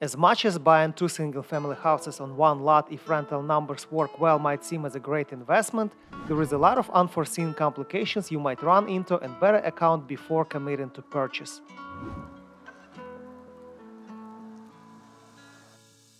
As much as buying two single-family houses on one lot if rental numbers work well might seem as a great investment, there is a lot of unforeseen complications you might run into and better account before committing to purchase.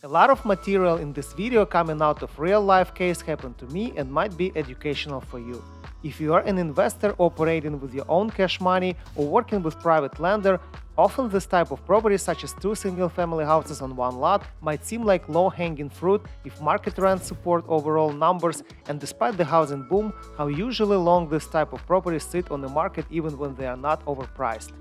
A lot of material in this video coming out of real-life case happened to me and might be educational for you. If you are an investor operating with your own cash money or working with private lender, often this type of property, such as two single-family houses on one lot, might seem like low-hanging fruit if market rents support overall numbers, and despite the housing boom, how usually long this type of properties sit on the market even when they are not overpriced.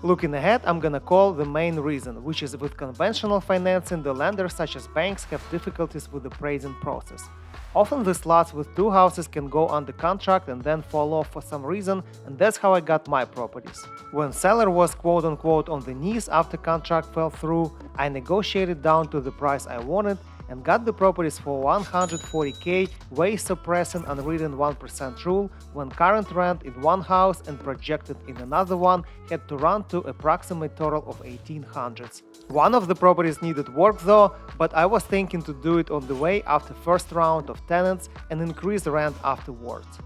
Looking ahead, I'm gonna call the main reason, which is with conventional financing, the lenders such as banks have difficulties with the appraising process. Often these lots with two houses can go under contract and then fall off for some reason, and that's how I got my properties. When seller was quote-unquote on the knees after contract fell through, I negotiated down to the price I wanted and got the properties for $140K, way suppressing unwritten 1% rule when current rent in one house and projected in another one had to run to approximate total of $1,800. One of the properties needed work though, but I was thinking to do it on the way after first round of tenants and increase the rent afterwards.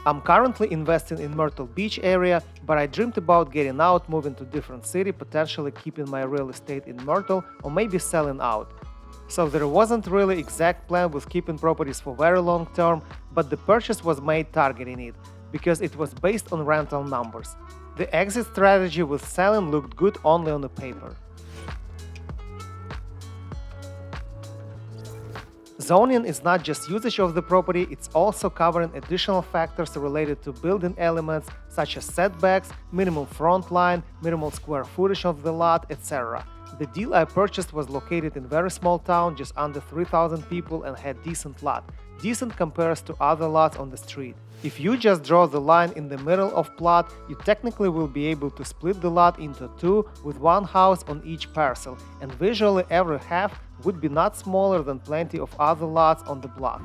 I'm currently investing in Myrtle Beach area, but I dreamed about getting out, moving to different city, potentially keeping my real estate in Myrtle or maybe selling out. So there wasn't really exact plan with keeping properties for very long term, but the purchase was made targeting it, because it was based on rental numbers. The exit strategy with selling looked good only on the paper. Zoning is not just usage of the property, it's also covering additional factors related to building elements such as setbacks, minimum front line, minimal square footage of the lot, etc. The deal I purchased was located in a very small town, just under 3,000 people, and had decent lot. Decent compares to other lots on the street. If you just draw the line in the middle of plot, you technically will be able to split the lot into two with one house on each parcel, and visually every half would be not smaller than plenty of other lots on the block.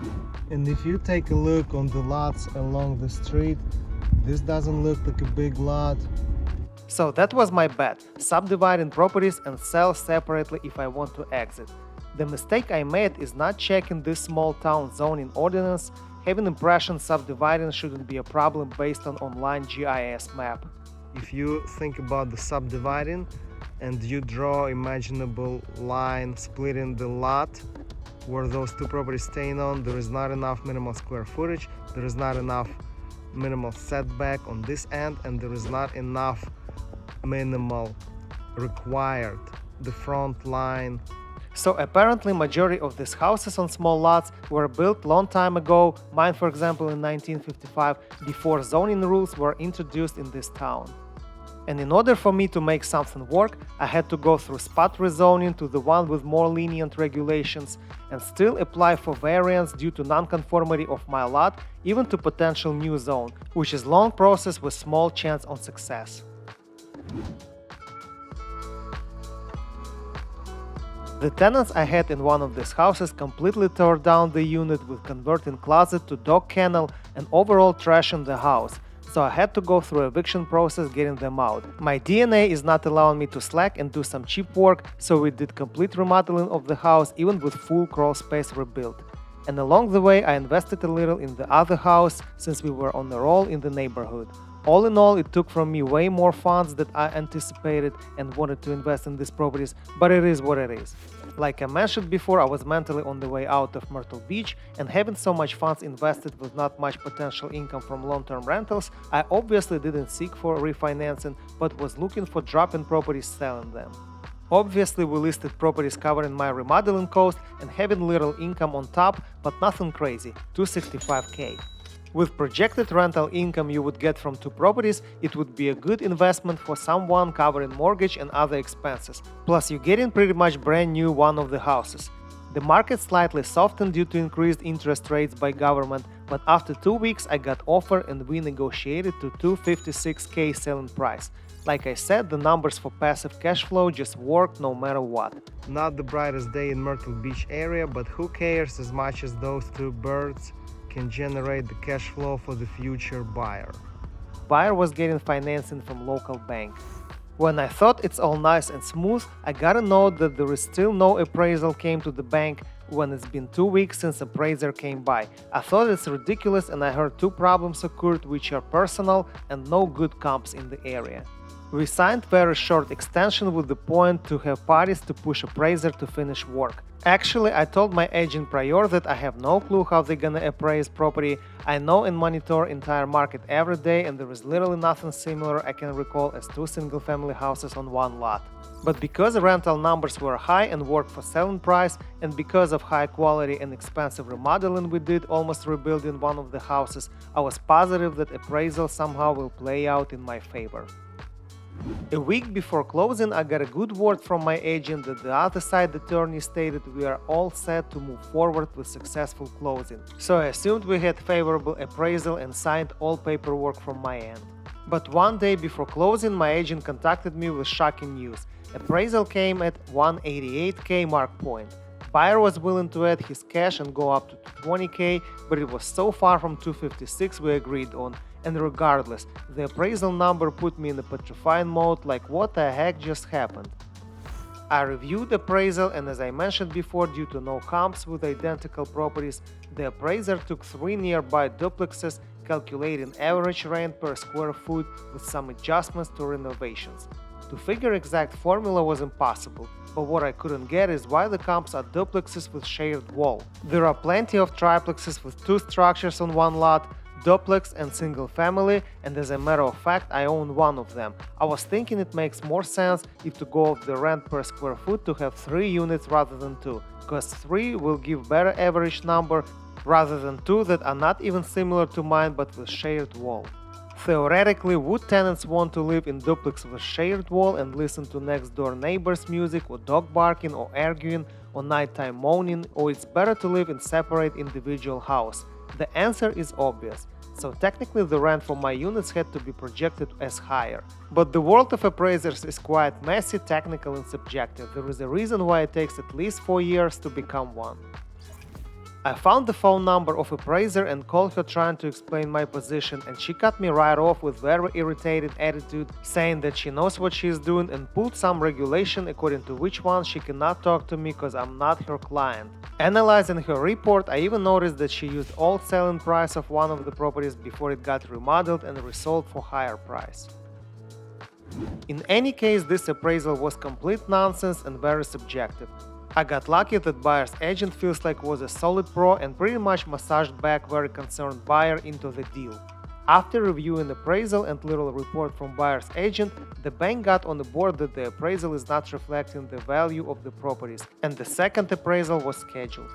And if you take a look on the lots along the street, this doesn't look like a big lot. So that was my bet, subdividing properties and sell separately if I want to exit. The mistake I made is not checking this small town zoning ordinance, having impression subdividing shouldn't be a problem based on online GIS map. If you think about the subdividing and you draw imaginable line splitting the lot where those two properties staying on, there is not enough minimal square footage, there is not enough minimal setback on this end, and there is not enough minimal required, the front line. So apparently majority of these houses on small lots were built long time ago, mine for example in 1955, before zoning rules were introduced in this town. And in order for me to make something work, I had to go through spot rezoning to the one with more lenient regulations and still apply for variance due to nonconformity of my lot, even to potential new zone, which is long process with small chance on success. The tenants I had in one of these houses completely tore down the unit with converting closet to dog kennel and overall trashing the house, so I had to go through eviction process getting them out. My DNA is not allowing me to slack and do some cheap work, so we did complete remodeling of the house even with full crawl space rebuilt. And along the way I invested a little in the other house since we were on a roll in the neighborhood. All in all, it took from me way more funds than I anticipated and wanted to invest in these properties, but it is what it is. Like I mentioned before, I was mentally on the way out of Myrtle Beach, and having so much funds invested with not much potential income from long-term rentals, I obviously didn't seek for refinancing, but was looking for drop-in properties selling them. Obviously, we listed properties covering my remodeling cost and having little income on top, but nothing crazy, $265K. With projected rental income you would get from two properties, it would be a good investment for someone covering mortgage and other expenses. Plus, you're getting pretty much brand new one of the houses. The market slightly softened due to increased interest rates by government, but after 2 weeks I got offer and we negotiated to $256K selling price. Like I said, the numbers for passive cash flow just work no matter what. Not the brightest day in Myrtle Beach area, but who cares as much as those two birds can generate the cash flow for the future buyer. buyer was getting financing from local bank. When I thought it's all nice and smooth, I got a note that there is still no appraisal came to the bank when it's been 2 weeks since appraiser came by. I thought it's ridiculous, and I heard 2 problems occurred which are personal and no good comps in the area. We signed very short extension with the point to have parties to push appraiser to finish work. Actually, I told my agent prior that I have no clue how they're gonna appraise property. I know and monitor entire market every day, and there is literally nothing similar I can recall as 2 single-family houses on one lot. But because the rental numbers were high and worked for selling price, and because of high quality and expensive remodeling we did, almost rebuilding one of the houses, I was positive that appraisal somehow will play out in my favor. A week before closing, I got a good word from my agent that the other side attorney stated we are all set to move forward with successful closing. So I assumed we had favorable appraisal and signed all paperwork from my end. But one day before closing, my agent contacted me with shocking news. Appraisal came at 188k mark point. Buyer was willing to add his cash and go up to 20k, but it was so far from 256 we agreed on. And regardless, the appraisal number put me in a petrifying mode, like what the heck just happened. I reviewed appraisal, and as I mentioned before, due to no comps with identical properties, the appraiser took 3 nearby duplexes, calculating average rent per square foot with some adjustments to renovations. To figure exact formula was impossible, but what I couldn't get is why the comps are duplexes with shared wall. There are plenty of triplexes with 2 structures on one lot, duplex and single family, and as a matter of fact I own one of them. I was thinking it makes more sense if to go off the rent per square foot to have 3 units rather than 2, because 3 will give better average number rather than 2 that are not even similar to mine but with shared wall. Theoretically, would tenants want to live in duplex with shared wall and listen to next door neighbors' music or dog barking or arguing or nighttime moaning, or it's better to live in separate individual house? The answer is obvious. So technically the rent for my units had to be projected as higher. But the world of appraisers is quite messy, technical and subjective. There is a reason why it takes at least 4 years to become one. I found the phone number of appraiser and called her trying to explain my position, and she cut me right off with very irritated attitude, saying that she knows what she is doing and pulled some regulation according to which one she cannot talk to me because I'm not her client. Analyzing her report, I even noticed that she used old selling price of one of the properties before it got remodeled and resold for higher price. In any case, this appraisal was complete nonsense and very subjective. I got lucky that buyer's agent feels like was a solid pro and pretty much massaged back very concerned buyer into the deal. After reviewing appraisal and little report from buyer's agent, the bank got on the board that the appraisal is not reflecting the value of the properties, and the second appraisal was scheduled.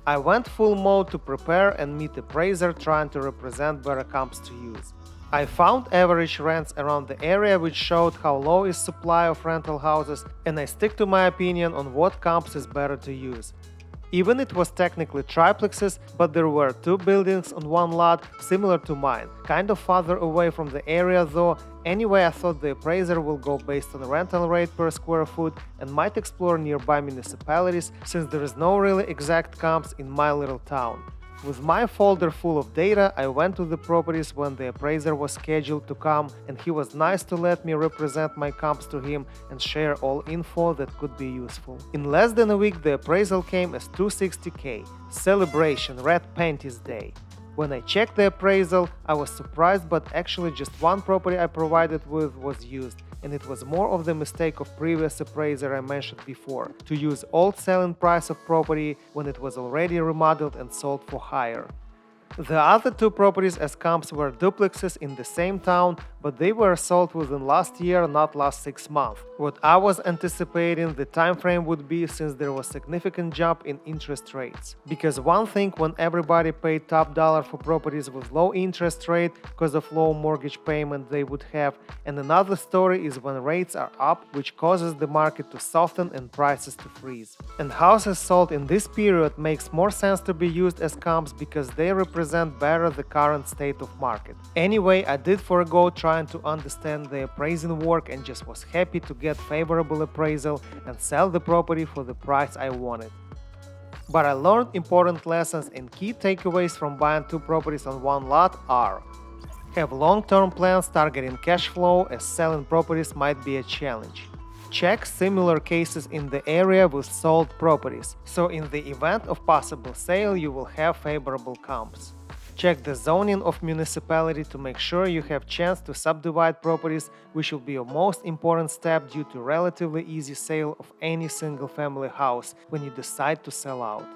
I went full mode to prepare and meet appraiser trying to represent better comps to use. I found average rents around the area which showed how low is supply of rental houses, and I stick to my opinion on what comps is better to use. Even it was technically triplexes, but there were 2 buildings on one lot similar to mine, kind of farther away from the area though. Anyway, I thought the appraiser will go based on rental rate per square foot and might explore nearby municipalities since there is no really exact comps in my little town. With my folder full of data, I went to the properties when the appraiser was scheduled to come, and he was nice to let me represent my comps to him and share all info that could be useful. In less than a week, the appraisal came as 260k. Celebration, red panties day. When I checked the appraisal, I was surprised, but actually just one property I provided with was used, and it was more of the mistake of previous appraiser I mentioned before, to use old selling price of property when it was already remodeled and sold for higher. The other 2 properties as comps were duplexes in the same town, but they were sold within last year, not last 6 months. What I was anticipating the time frame would be since there was significant jump in interest rates. Because one thing when everybody paid top dollar for properties with low interest rate because of low mortgage payment they would have, and another story is when rates are up, which causes the market to soften and prices to freeze. And houses sold in this period makes more sense to be used as comps because they represent better the current state of market. Anyway, I did forego trying to understand the appraising work and just was happy to get favorable appraisal and sell the property for the price I wanted. But I learned important lessons, and key takeaways from buying 2 properties on one lot are: Have long-term plans targeting cash flow, as selling properties might be a challenge. Check similar cases in the area with sold properties, so in the event of possible sale you will have favorable comps. Check the zoning of municipality to make sure you have chance to subdivide properties, which will be your most important step due to relatively easy sale of any single family house when you decide to sell out.